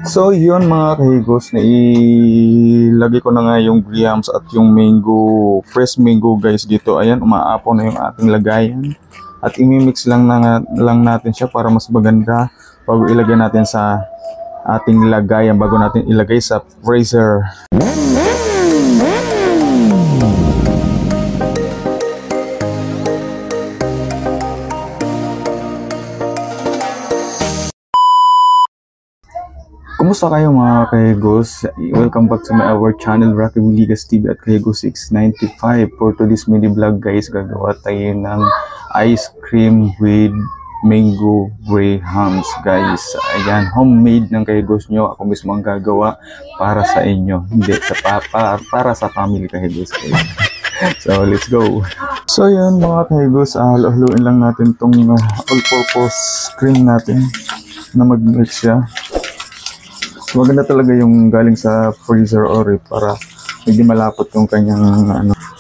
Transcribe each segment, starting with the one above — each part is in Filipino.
So yun mga kahigos, na ilagay ko na nga yung grahams at yung mango, fresh mango guys dito. Ayan, umaapaw na yung ating lagayan. At imimix lang natin siya para mas maganda bago ilagay natin sa ating lagayan, bago natin ilagay sa freezer. Kumusta kayo mga kahigos? Welcome back to our channel, Rocky Villegas TV at Kahigos 695. For today's mini vlog guys, gagawa tayo ng ice cream with mango grahams guys. Ayan, homemade ng kahigos nyo. Ako mismo ang gagawa para sa inyo. Hindi, para sa family kahigos. So, let's go. So, yun mga kahigos, haluin lang natin tong all-purpose cream natin na mag-mix siya. Maganda talaga yung galing sa freezer or ref para hindi malapot yung kanyang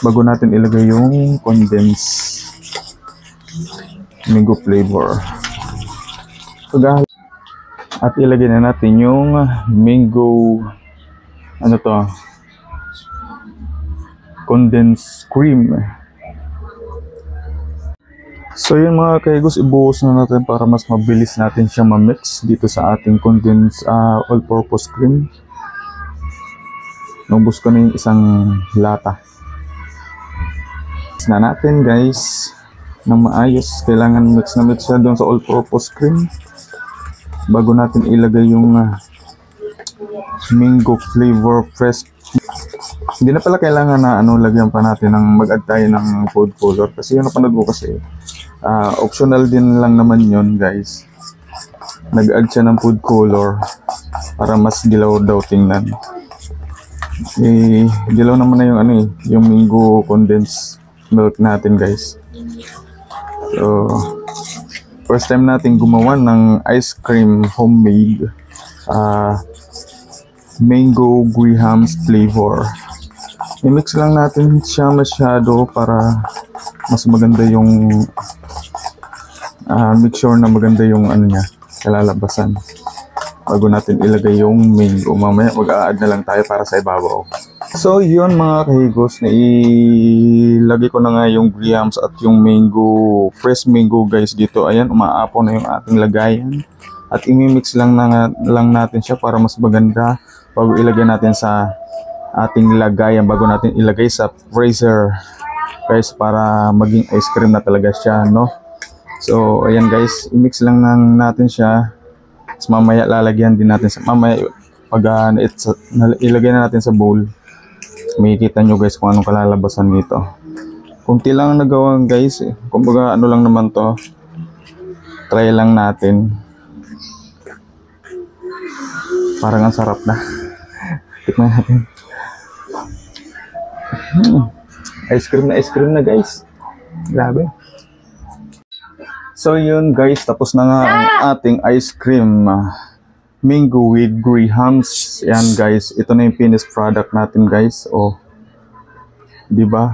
bago natin ilagay yung condensed mango flavor. So, at ilagay na natin yung mango condensed cream. So yun mga kahigos, ibuhos na natin para mas mabilis natin siya ma-mix dito sa ating condensed all-purpose cream. Nubos ko na yung isang lata. Mix na natin guys na maayos. Kailangan mix na mix siya doon sa all-purpose cream bago natin ilagay yung mango flavor fresh. Hindi na pala kailangan na lagyan pa natin ng mag-add tayo ng food color kasi yun napanood ko kasi optional din lang naman yon guys. Nag-add siya ng food color para mas dilaw daw tingnan. Dilaw naman na yung yung mango condensed milk natin guys. So first time natin gumawa ng ice cream homemade mango grahams flavor. I-mix lang natin siya masyado para mas maganda yung make sure na maganda yung niya, kalalabasan bago natin ilagay yung mango. Mamaya mag-a-add na lang tayo para sa ibabaw. So yun mga kahigos, na ilagay ko na nga yung grahams at yung mango, fresh mango guys dito. Ayan, umaapaw na yung ating lagayan at imimix lang natin siya para mas maganda bago ilagay natin sa ating lagayan, bago natin ilagay sa freezer guys, para maging ice cream na talaga siya, no? So ayan guys, i-mix lang natin siya. Tapos mamaya lalagyan din natin sa mamaya pag ilagay na natin sa bowl. Makikita nyo guys kung anong kalalabasan nito. Kunti lang ang nagawa guys, kumbaga lang naman to, try lang natin. Parang ang sarap na. Tikman natin. Ice cream na guys. Grabe. So yun guys, tapos na nga ang ating ice cream mango with grahams. Yan guys, ito na yung finished product natin guys. Oh, di ba?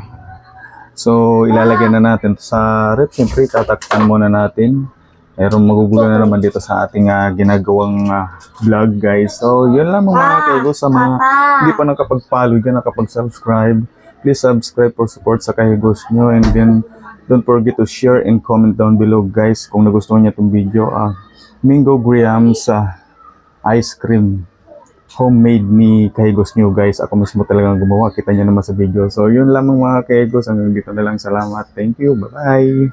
So ilalagay na natin sa ref. Siyempre tatakpan muna natin. Mayroong magugulo na naman dito sa ating ginagawang vlog guys. So yun lang mga kahigos, sa mga hindi pa nakapag-follow dyan, nakapag-subscribe, please subscribe for support sa kahigos nyo. And then don't forget to share and comment down below guys kung nagustuhan niyo itong video. Mango grahams ice cream homemade ni kahigos nyo guys. Ako mismo talagang gumawa, kita nyo naman sa video. So yun lamang mga kahigos, hanggang dito na lang. Salamat, thank you, bye bye.